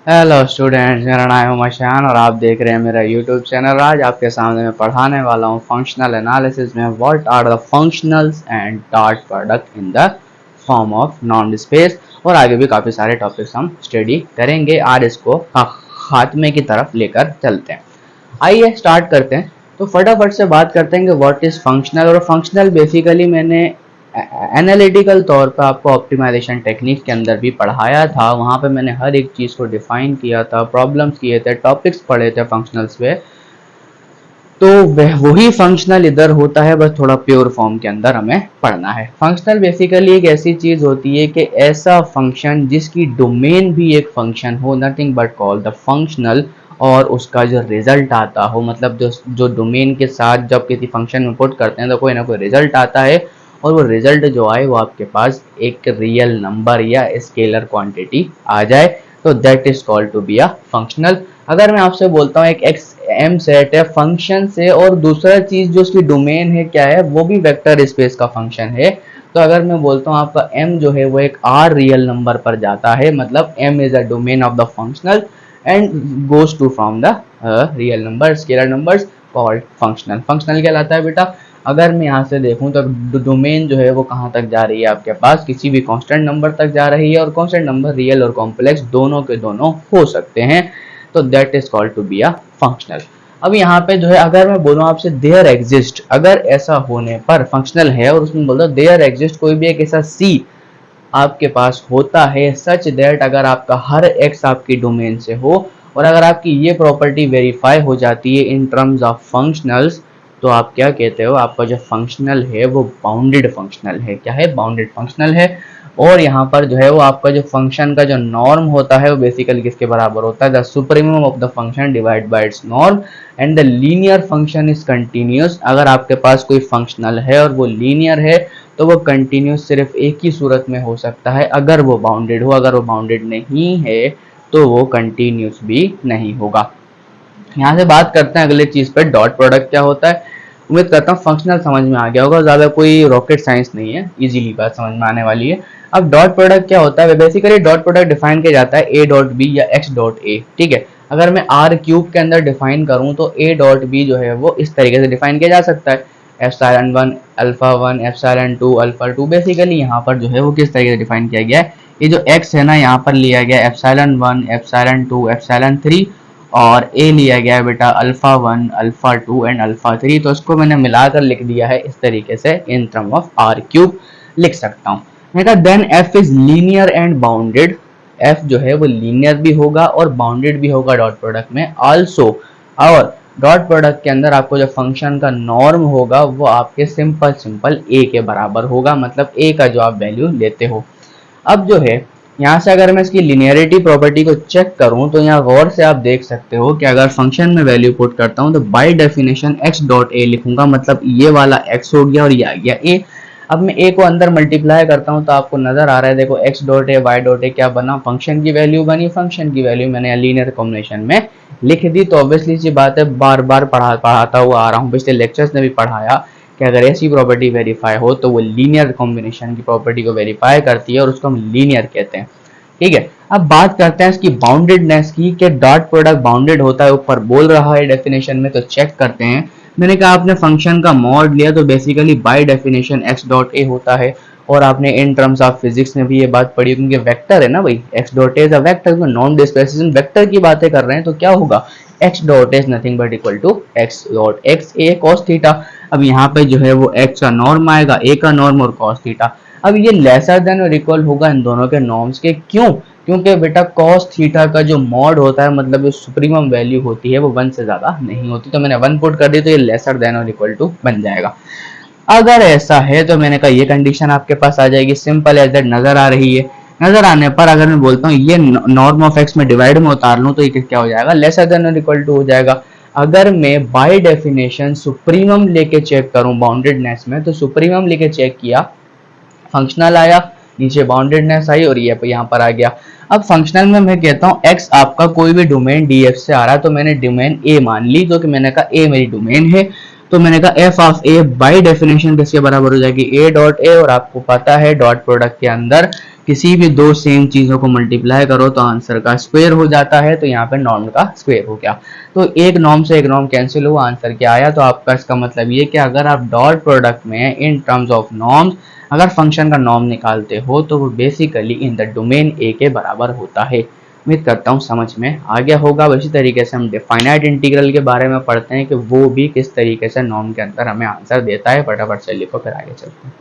Hello students, मेरा नाम है मशान और आप देख रहे हैं मेरा यूट्यूब चैनल। आज आपके सामने मैं पढ़ाने वाला हूँ फंक्शनल एनालिसिस में what are the functionals and dot product in the form of normed space. और आगे भी काफ़ी सारे टॉपिक्स हम स्टडी करेंगे। आज इसको खात्मे की तरफ लेकर चलते हैं। आइए स्टार्ट करते हैं। तो फटाफट से बात करते हैं कि व्हाट इज़ फंक्शनल। और फंक्शनल बेसिकली मैंने एनालिटिकल तौर पर आपको ऑप्टिमाइजेशन टेक्निक के अंदर भी पढ़ाया था। वहाँ पे मैंने हर एक चीज़ को डिफाइन किया था, प्रॉब्लम्स किए थे, टॉपिक्स पढ़े थे फंक्शनल्स पे। तो वही फंक्शनल इधर होता है, बस थोड़ा प्योर फॉर्म के अंदर हमें पढ़ना है। फंक्शनल बेसिकली एक ऐसी चीज़ होती है कि ऐसा फंक्शन जिसकी डोमेन भी एक फंक्शन हो, nothing but call the functional. और उसका जो रिजल्ट आता हो, मतलब जो डोमेन के साथ जब किसी फंक्शन में पुट करते हैं तो कोई ना कोई रिजल्ट आता है। और वो रिजल्ट जो आए वो आपके पास एक रियल नंबर या स्केलर क्वांटिटी आ जाए, तो that is called to be a functional. अगर मैं आपसे बोलता हूँ एक एक्स एम सेट है फंक्शन से, और दूसरा चीज जो उसकी डोमेन है क्या है, वो भी वेक्टर स्पेस का फंक्शन है। तो अगर मैं बोलता हूँ आपका m जो है वो एक r रियल नंबर पर जाता है, मतलब m is a domain of the functional and goes to from the real number scalar numbers called functional. Functional कहलाता है बेटा। अगर मैं यहाँ से देखूँ तो डोमेन जो है वो कहाँ तक जा रही है, आपके पास किसी भी कांस्टेंट नंबर तक जा रही है, और कांस्टेंट नंबर रियल और कॉम्प्लेक्स दोनों के दोनों हो सकते हैं। तो that is called to be a functional. अब यहाँ पे जो है अगर मैं बोलूँ आपसे देयर एग्जिस्ट, अगर ऐसा होने पर फंक्शनल है और उसमें बोलता देयर एग्जिस्ट कोई भी एक ऐसा सी आपके पास होता है सच दैट अगर आपका हर एक्स आपकी डोमेन से हो, और अगर आपकी ये प्रॉपर्टी वेरीफाई हो जाती है इन टर्म्स ऑफ फंक्शनल्स, तो आप क्या कहते हो, आपका जो फंक्शनल है वो बाउंडेड फंक्शनल है। क्या है? बाउंडेड फंक्शनल है। और यहाँ पर जो है वो आपका जो फंक्शन का जो नॉर्म होता है वो बेसिकली किसके बराबर होता है? The supremum of the function divide by it's norm. And the linear function is continuous. अगर आपके पास कोई फंक्शनल है और वो लीनियर है तो वो कंटिन्यूस सिर्फ एक ही सूरत में हो सकता है, अगर वो बाउंडेड हो। अगर वो बाउंडेड नहीं है तो वो कंटिन्यूस भी नहीं होगा। यहाँ से बात करते हैं अगले चीज पे, डॉट प्रोडक्ट क्या होता है। उम्मीद करता हूँ फंक्शनल समझ में आ गया होगा, ज्यादा कोई रॉकेट साइंस नहीं है, इजीली बात समझ में आने वाली है। अब डॉट प्रोडक्ट क्या होता है? बेसिकली डॉट प्रोडक्ट डिफाइन किया जाता है ए डॉट बी या एक्स डॉट ए। ठीक है, अगर मैं आर क्यूब के अंदर डिफाइन करूँ तो ए डॉट बी जो है वो इस तरीके से डिफाइन किया जा सकता है, epsilon 1 alpha 1 epsilon 2 alpha 2। Basically यहाँ पर जो है वो किस तरीके से डिफाइन किया गया है, ये जो x है ना यहाँ पर लिया गया एप्सिलॉन 1 एप्सिलॉन 2 एप्सिलॉन 3, और a लिया गया है बेटा अल्फा 1 अल्फा 2 एंड अल्फा 3। तो इसको मैंने मिलाकर लिख दिया है इस तरीके से, in term of R cube लिख सकता हूँ। मैंने कहा then f is linear and bounded. f जो है वो लीनियर भी होगा और बाउंडेड भी होगा डॉट प्रोडक्ट में आल्सो। और डॉट प्रोडक्ट के अंदर आपको जो फंक्शन का नॉर्म होगा वो आपके सिंपल सिंपल a के बराबर होगा, मतलब a का जो आप वैल्यू लेते हो। अब जो है यहाँ से अगर मैं इसकी लिनियरिटी प्रॉपर्टी को चेक करूँ तो यहाँ गौर से आप देख सकते हो कि अगर फंक्शन में वैल्यू पुट करता हूँ तो बाय डेफिनेशन x डॉट ए लिखूंगा, मतलब ये वाला x हो गया और ये आ गया a। अब मैं a को अंदर मल्टीप्लाई करता हूँ तो आपको नजर आ रहा है, देखो x dot A Y dot A क्या बना, फंक्शन की वैल्यू बनी। फंक्शन की वैल्यू मैंने लीनियर कॉम्बिनेशन में लिख दी। तो ऑब्वियसली सी बात है, बार बार पढ़ाता हुआ आ रहा हूँ, पिछले लेक्चर्स ने भी पढ़ाया कि अगर ऐसी प्रॉपर्टी वेरीफाई हो तो वो लीनियर कॉम्बिनेशन की प्रॉपर्टी को वेरीफाई करती है और उसको हम लीनियर कहते हैं। ठीक है, अब बात करते हैं इसकी बाउंडेडनेस की, कि डॉट प्रोडक्ट बाउंडेड होता है, ऊपर बोल रहा है डेफिनेशन में, तो चेक करते हैं। मैंने कहा आपने फंक्शन का मॉड लिया तो basically by definition x dot ए होता है। और आपने इन टर्म्स ऑफ फिजिक्स में भी ये बात पढ़ी, क्योंकि वेक्टर है ना भाई, x dot A is a vector, non displacing vector की बातें कर रहे हैं, तो क्या होगा, x dot as nothing but equal to x dot X A cos theta. अब यहाँ पे जो है वो x का नॉर्म आएगा, a का नॉर्म और कॉस थीटा। अब ये लेसर देन और इक्वल होगा इन दोनों के नॉर्म्स के। क्यों? क्योंकि बेटा कॉस थीटा का जो मॉड होता है, मतलब जो सुप्रीमम वैल्यू होती है वो 1 से ज्यादा नहीं होती। तो मैंने 1 पुट कर दी तो ये लेसर देन और इक्वल टू बन जाएगा। अगर ऐसा है तो मैंने कहा ये कंडीशन आपके पास आ जाएगी, सिंपल एज दैट नजर आ रही है। नजर आने पर अगर मैं बोलता हूँ ये नॉर्म ऑफ एक्स में डिवाइड में उतार लूँ तो ये क्या हो जाएगा, लेसर देन और इक्वल टू हो जाएगा। अगर मैं बाय डेफिनेशन सुप्रीमम लेके चेक करूं बाउंडेडनेस में, तो सुप्रीमम लेके चेक किया, फंक्शनल आया, नीचे बाउंडेडनेस आई और ये यहाँ पर आ गया। अब फंक्शनल में मैं कहता हूँ x आपका कोई भी डोमेन df से आ रहा है, तो मैंने डोमेन a मान ली, जो कि मैंने कहा a मेरी डोमेन है। तो मैंने कहा F of A by definition किसके बराबर हो जाएगी, ए डॉट ए, और आपको पता है डॉट प्रोडक्ट के अंदर किसी भी दो सेम चीजों को मल्टीप्लाई करो तो आंसर का स्क्वायर हो जाता है, तो यहाँ पे नॉर्म का स्क्वायर हो गया। तो एक नॉर्म से एक नॉर्म कैंसिल हुआ, आंसर क्या आया। तो आपका इसका मतलब ये कि अगर आप डॉट प्रोडक्ट में इन टर्म्स ऑफ नॉर्म्स अगर फंक्शन का नॉर्म निकालते हो तो वो बेसिकली इन द डोमेन ए के बराबर होता है। उम्मीद करता हूँ समझ में आ गया होगा। इसी तरीके से हम डिफाइनाइट इंटीग्रल के बारे में पढ़ते हैं कि वो भी किस तरीके से नॉर्म के अंदर हमें आंसर देता है। फटाफट से लिखो फिर आगे चलते हैं।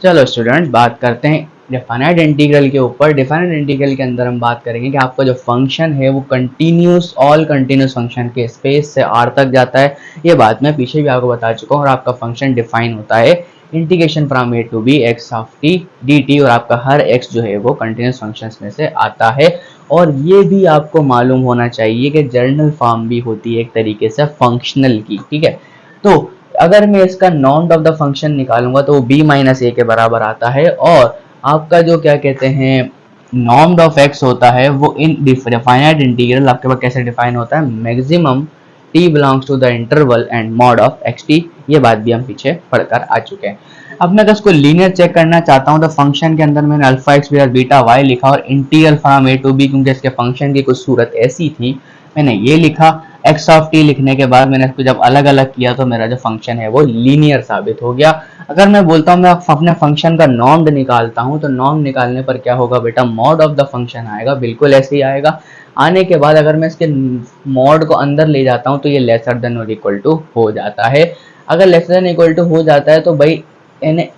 चलो स्टूडेंट बात करते हैं डिफाइनाइट इंटीग्रल के ऊपर। डिफाइनाइट इंटीग्रल के अंदर हम बात करेंगे कि आपका जो फंक्शन है वो कंटिन्यूस ऑल कंटिन्यूस फंक्शन के स्पेस से आर तक जाता है। ये बात मैं पीछे भी आपको बता चुका हूँ। और आपका फंक्शन डिफाइन होता है integration from A to B X of T D T, और आपका हर एक्स जो है वो कंटिन्यूस फंक्शंस में से आता है। और ये भी आपको मालूम होना चाहिए कि जर्नल फॉर्म भी होती है एक तरीके से फंक्शनल की, ठीक है। तो अगर मैं इसका नॉर्म ऑफ द फंक्शन निकालूंगा तो वो b माइनस ए के बराबर आता है। और आपका जो क्या कहते हैं नॉर्म ऑफ एक्स होता है वो इन डिफाइनाइट इंटीग्रल आपके पास कैसे डिफाइन होता है, maximum t belongs to the interval and mod of X T. ये बात भी हम पीछे पढ़कर आ चुके हैं। अब मैं अगर इसको लीनियर चेक करना चाहता हूँ तो फंक्शन के अंदर मैंने alpha X plus beta Y लिखा और integral from A to B, क्योंकि इसके फंक्शन की कुछ सूरत ऐसी थी मैंने ये लिखा। एक्स ऑफ टी लिखने के बाद मैंने इसको जब अलग अलग किया तो मेरा जो फंक्शन है वो लीनियर साबित हो गया। अगर मैं बोलता हूँ मैं अपने फंक्शन का नॉर्म निकालता हूँ तो नॉर्म निकालने पर क्या होगा बेटा, मॉड ऑफ द फंक्शन आएगा, बिल्कुल ऐसे ही आएगा। आने के बाद अगर मैं इसके मॉड को अंदर ले जाता हूँ तो ये लेसर देन और इक्वल टू हो जाता है। अगर लेसर देन इक्वल टू हो जाता है तो भाई इन्हें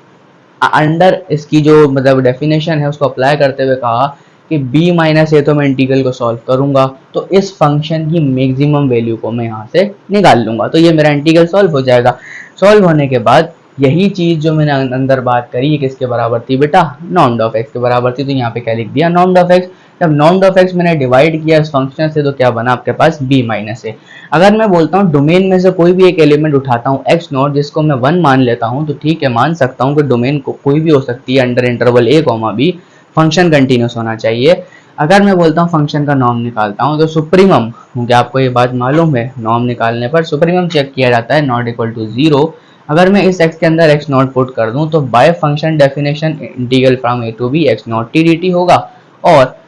अंडर इसकी जो मतलब डेफिनेशन है उसको अप्लाई करते हुए कहा कि b माइनस ए तो मैं इंटीग्रल को सॉल्व करूंगा तो इस फंक्शन की मैक्सिमम वैल्यू को मैं यहाँ से निकाल लूंगा, तो ये मेरा इंटीग्रल सॉल्व हो जाएगा। सॉल्व होने के बाद यही चीज जो मैंने अंदर बात करी ये किसके बराबर थी बेटा, नॉर्म ऑफ एक्स के बराबर थी। तो यहाँ पे क्या लिख दिया, नॉर्म ऑफ एक्स। जब नॉर्म ऑफ एक्स मैंने डिवाइड किया इस फंक्शन से तो क्या बना आपके पास b माइनस ए। अगर मैं बोलता हूँ डोमेन में से कोई भी एक एलिमेंट उठाता हूँ एक्स नॉट जिसको मैं 1 मान लेता हूँ तो ठीक है, मान सकता हूँ कि डोमेन को कोई भी हो सकती है under interval a comma b, function continuous होना चाहिए। अगर मैं बोलता हूँ फंक्शन का नॉर्म निकालता हूँ तो सुप्रीमम, क्योंकि आपको ये बात मालूम है नॉर्म निकालने पर सुप्रीमम चेक किया जाता है नॉट इक्वल टू 0। अगर मैं इस x के अंदर x नॉट पुट कर दूं तो by function definition integral from a to b x not T D T होगा। और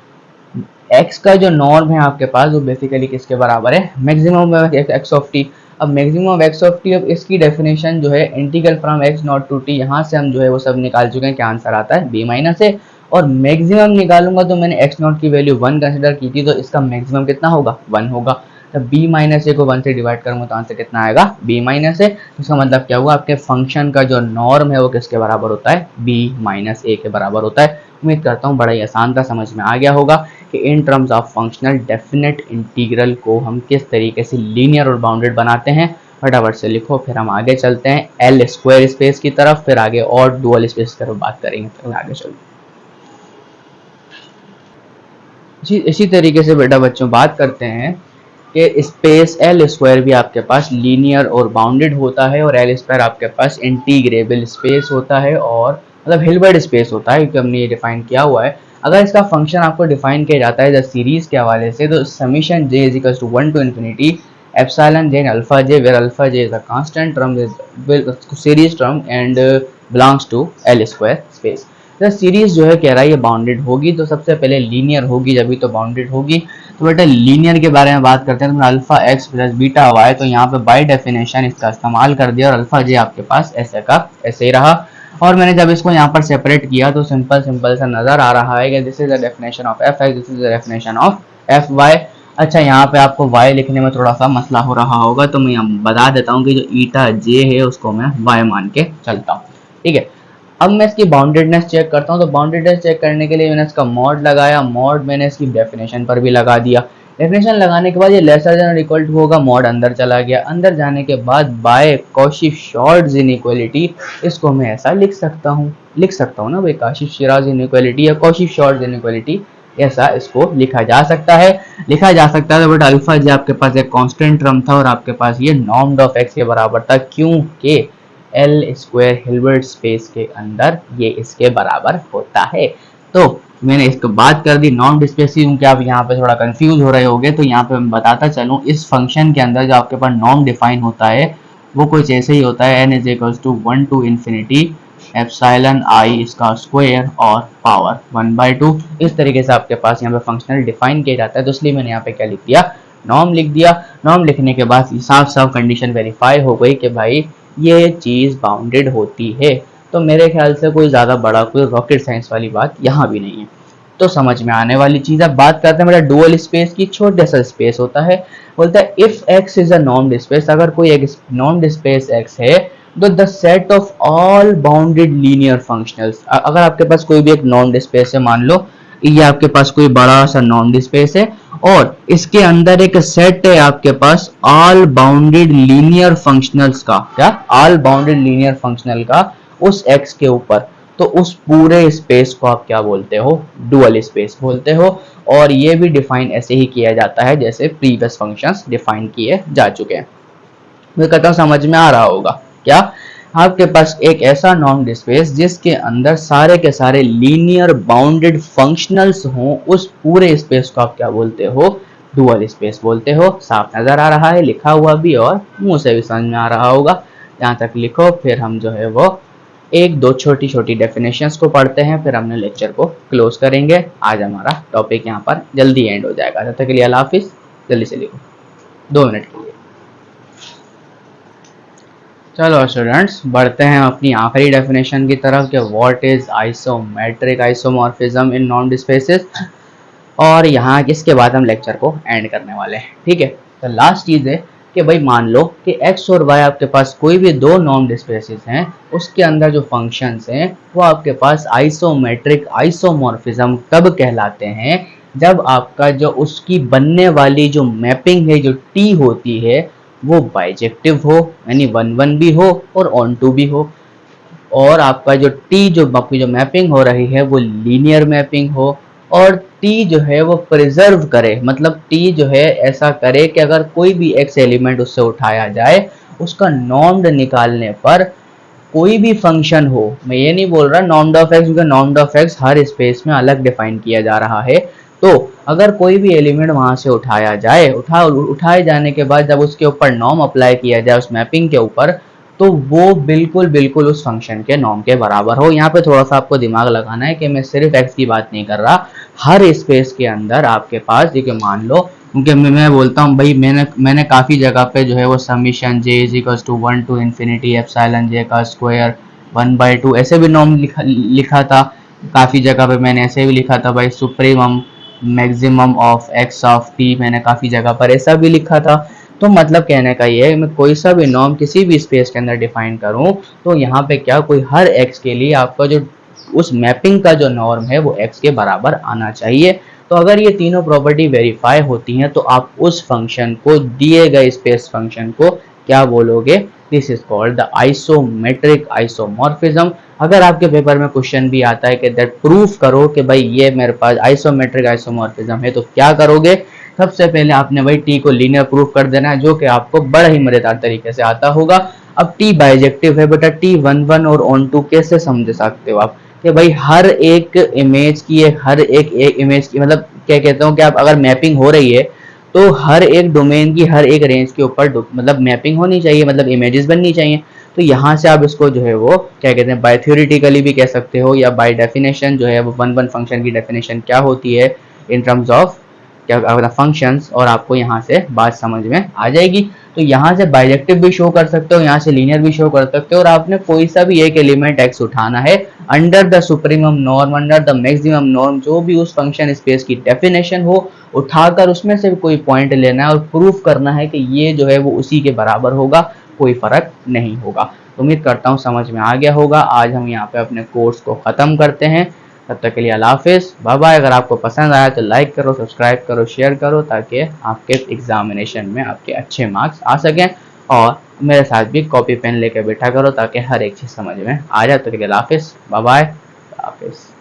x का जो नॉर्म है आपके पास वो बेसिकली किसके बराबर है, मैक्सिमम x ऑफ t। अब मैक्सिमम x ऑफ t, अब इसकी डेफिनेशन जो है integral from x not to t, यहाँ से हम जो है वो सब निकाल चुके हैं, क्या आंसर आता है b माइनस ए। और मैक्सिमम निकालूंगा तो मैंने x नॉट की वैल्यू 1 कंसिडर की थी तो इसका मैक्सिमम कितना होगा, 1 होगा। जब b माइनस ए को 1 से डिवाइड करूंगा तो आंसर कितना आएगा, b माइनस ए। इसका मतलब क्या हुआ, आपके फंक्शन का जो नॉर्म है वो किसके बराबर होता है, b माइनस ए के बराबर होता है। उम्मीद करता हूँ बड़ा ही आसान था, समझ में आ गया होगा कि in terms of functional definite integral को हम किस तरीके से लीनियर और बाउंडेड बनाते हैं। फटाफट से लिखो फिर हम आगे चलते हैं एल स्क्वायर स्पेस की तरफ, फिर आगे और डुअल स्पेस की तरफ बात करेंगे। फिर आगे चलते इसी तरीके से बेटा बच्चों बात करते हैं कि स्पेस एल स्क्वायर भी आपके पास लीनियर और बाउंडेड होता है और एल स्क्वायर आपके पास इंटीग्रेबल स्पेस होता है और मतलब हिल्बर्ट स्पेस होता है, क्योंकि हमने ये डिफाइन किया हुआ है। अगर इसका फंक्शन आपको डिफाइन किया जाता है द सीरीज के हवाले से तो summation j is equal to 1 to infinity epsilon j alpha j where alpha j is a constant term is series term and belongs to L square space. तो series जो है कह रहा है ये बाउंडेड होगी तो सबसे पहले लीनियर होगी जब भी तो बाउंडेड होगी। तो बेटा लीनियर के बारे में बात करते हैं तो alpha X plus beta Y, तो यहाँ पे बाय डेफिनेशन इसका इस्तेमाल कर दिया और अल्फा जे आपके पास ऐसे का ऐसे ही रहा। और मैंने जब इसको यहाँ पर सेपरेट किया तो सिंपल सा नजर आ रहा है कि this is the definition of F X, this is the definition of F Y. अच्छा यहाँ पे आपको y लिखने में थोड़ा सा मसला हो रहा होगा तो मैं बता देता हूँ कि जो ईटा j है उसको मैं y मान के चलता हूँ, ठीक है। अब मैं इसकी बाउंडेडनेस चेक करता हूँ तो बाउंडेडनेस चेक करने के लिए मैंने इसका मॉड लगाया, मॉड मैंने इसकी डेफिनेशन पर भी लगा दिया। डेफिनेशन लगाने के बाद ये लेसर देन और इक्वल टू होगा, मॉड अंदर चला गया। अंदर जाने के बाद बाय कॉची-श्वार्ट्ज इनइक्वालिटी इसको मैं ऐसा लिख सकता हूँ ना भाई, कॉची-श्वार्ट्ज इनइक्वालिटी या कॉची-श्वार्ट्ज इनइक्वालिटी, ऐसा इसको लिखा जा सकता है। तो बट अल्फा जे आपके पास एक कांस्टेंट टर्म था और आपके पास ये नॉर्म ऑफ एक्स के बराबर था, क्योंकि एल स्क्वायर हिल्बर्ट स्पेस के अंदर ये इसके बराबर होता है। तो मैंने इसको बात कर दी नॉर्म डिस्प्लेसिव, क्योंकि आप यहाँ पे थोड़ा कंफ्यूज हो रहे होगे, तो यहाँ पे मैं बताता चलूँ इस फंक्शन के अंदर जो आपके पास नॉर्म डिफाइन होता है वो कुछ ऐसे ही होता है, n is equals to 1 to infinity epsilon I इसका स्क्वायर और पावर 1/2। इस तरीके से आपके पास यहाँ पे फंक्शनल डिफाइन किया जाता है, तो इसलिए मैंने यहाँ पे क्या लिख दिया, नॉर्म लिख दिया। नॉर्म लिखने के बाद साफ साफ कंडीशन वेरीफाई हो गई कि भाई ये चीज़ बाउंडेड होती है, तो मेरे ख्याल से कोई ज़्यादा बड़ा कोई रॉकेट साइंस वाली बात यहाँ भी नहीं है, तो समझ में आने वाली चीज़। अब बात करते हैं मेरा डुअल स्पेस की। छोटे सा स्पेस होता है, बोलता है if x is a normed space, अगर कोई एक नॉर्म्ड स्पेस x है तो the set of all bounded linear functionals, अगर आपके पास कोई भी एक नॉर्म्ड स्पेस है, मान लो ये आपके पास कोई बड़ा सा नॉर्म्ड स्पेस है और इसके अंदर एक सेट है आपके पास ऑल बाउंडेड लीनियर फंक्शनल्स का, क्या ऑल बाउंडेड लीनियर फंक्शनल का उस x के ऊपर, तो उस पूरे स्पेस को आप क्या बोलते हो, डुअल स्पेस बोलते हो। और ये भी डिफाइन ऐसे ही किया जाता है जैसे प्रीवियस फंक्शंस डिफाइन किए जा चुके हैं। मैं कहता हूँ समझ में आ रहा होगा क्या, आपके पास एक ऐसा नॉर्म्ड स्पेस जिसके अंदर सारे के सारे लीनियर बाउंडेड फंक्शनल्स हों, उस पूरे स्पेस को आप क्या बोलते हो, डुअल स्पेस बोलते हो। साफ नजर आ रहा है, लिखा हुआ भी और मुंह से भी समझ में आ रहा होगा। यहाँ तक लिखो, फिर हम जो है वो एक दो छोटी छोटी डेफिनेशंस को पढ़ते हैं, फिर हमने लेक्चर को क्लोज करेंगे। आज हमारा टॉपिक यहाँ पर जल्दी एंड हो जाएगा। तब तक के लिए अल्लाह हाफिज। जल्दी से लिखो 2 मिनट के लिए। चलो स्टूडेंट्स, बढ़ते हैं अपनी आखिरी डेफिनेशन की तरफ कि what is isometric isomorphism in normed spaces, और यहाँ इसके बाद हम लेक्चर को एंड करने वाले हैं। ठीक है, तो लास्ट चीज़ है कि भाई मान लो कि x और y आपके पास कोई भी दो नॉर्म्ड स्पेसेस हैं, उसके अंदर जो फंक्शंस हैं वो आपके पास आइसोमेट्रिक आइसोमॉर्फिज्म कब कहलाते हैं, जब आपका जो उसकी बनने वाली जो मैपिंग है, जो t होती है, वो बाइजेक्टिव हो, यानी 1 1 भी हो और ऑन टू भी हो, और आपका जो t जो आपकी जो मैपिंग हो रही है वो लीनियर मैपिंग हो, और t जो है वो प्रिजर्व करे, मतलब t जो है ऐसा करे कि अगर कोई भी x एलिमेंट उससे उठाया जाए, उसका नॉर्म्ड निकालने पर कोई भी फंक्शन हो, मैं ये नहीं बोल रहा नॉर्म्ड ऑफ x, क्योंकि नॉर्म्ड ऑफ x हर स्पेस में अलग डिफाइन किया जा रहा है, तो अगर कोई भी एलिमेंट वहां से उठाया जाए, उठाए जाने के बाद जब उसके ऊपर नॉर्म अप्लाई किया जाए उस मैपिंग के ऊपर, तो वो बिल्कुल बिल्कुल उस फंक्शन के नॉर्म के बराबर हो। यहाँ पे थोड़ा सा आपको दिमाग लगाना है कि मैं सिर्फ x की बात नहीं कर रहा, हर स्पेस के अंदर आपके पास, देखिए मान लो, क्योंकि मैं बोलता हूँ भाई, मैंने काफ़ी जगह पे जो है वो summation j is equals to 1 to infinity epsilon j का स्क्वायर 1/2 ऐसे भी नॉर्म लिखा था। काफ़ी जगह पे मैंने ऐसे भी लिखा था भाई supremum maximum of x of t, मैंने काफ़ी जगह पर ऐसा भी लिखा था। तो मतलब कहने का ये है, मैं कोई सा भी नॉर्म किसी भी स्पेस के अंदर डिफाइन करूं, तो यहाँ पे क्या कोई हर x के लिए आपका जो उस मैपिंग का जो नॉर्म है वो x के बराबर आना चाहिए। तो अगर ये तीनों प्रॉपर्टी वेरीफाई होती हैं तो आप उस फंक्शन को, दिए गए स्पेस फंक्शन को क्या बोलोगे, this is called the isometric isomorphism. अगर आपके पेपर में क्वेश्चन भी आता है कि दैट प्रूफ करो कि भाई ये मेरे पास आइसोमेट्रिक आइसोमॉर्फिज्म है, तो क्या करोगे, सबसे पहले आपने वही टी को लीनियर प्रूफ कर देना है, जो कि आपको बड़ा ही मजेदार तरीके से आता होगा। अब टी बाइजेक्टिव है बेटा, टी 1 1 और ऑन टू कैसे समझ सकते हो आप कि भाई हर एक इमेज की, हर एक इमेज की, मतलब क्या कहता हूँ कि आप अगर मैपिंग हो रही है तो हर एक डोमेन की हर एक रेंज के ऊपर मतलब मैपिंग होनी चाहिए, मतलब इमेजेस बननी चाहिए। तो यहाँ से आप इसको जो है वो क्या कहते हैं, बाय थ्योरेटिकली भी कह सकते हो, या बाय डेफिनेशन जो है वो 1 1 फंक्शन की डेफिनेशन क्या होती है इन टर्म्स ऑफ क्या फंक्शंस, और आपको यहाँ से बात समझ में आ जाएगी। तो यहाँ से बाइजेक्टिव भी शो कर सकते हो, यहाँ से लीनियर भी शो कर सकते हो, और आपने कोई सा भी एक एलिमेंट x उठाना है under the supremum norm, under the maximum norm, जो भी उस फंक्शन स्पेस की डेफिनेशन हो, उठाकर उसमें से कोई पॉइंट लेना है और प्रूफ करना है कि ये जो है वो उसी के बराबर होगा, कोई फर्क नहीं होगा। तो उम्मीद करता हूँ समझ में आ गया होगा। आज हम यहाँ पे अपने कोर्स को ख़त्म करते हैं, तब तक के लिए अल्लाह हाफिज़, बाय बाय। अगर आपको पसंद आया तो लाइक करो, सब्सक्राइब करो, शेयर करो, ताकि आपके एग्जामिनेशन में आपके अच्छे मार्क्स आ सकें, और मेरे साथ भी कॉपी पेन लेकर बैठा करो ताकि हर एक चीज़ समझ में आ जाए। तब तक के लिए अल्लाह हाफिज़, बाय बाय, हाफिज़।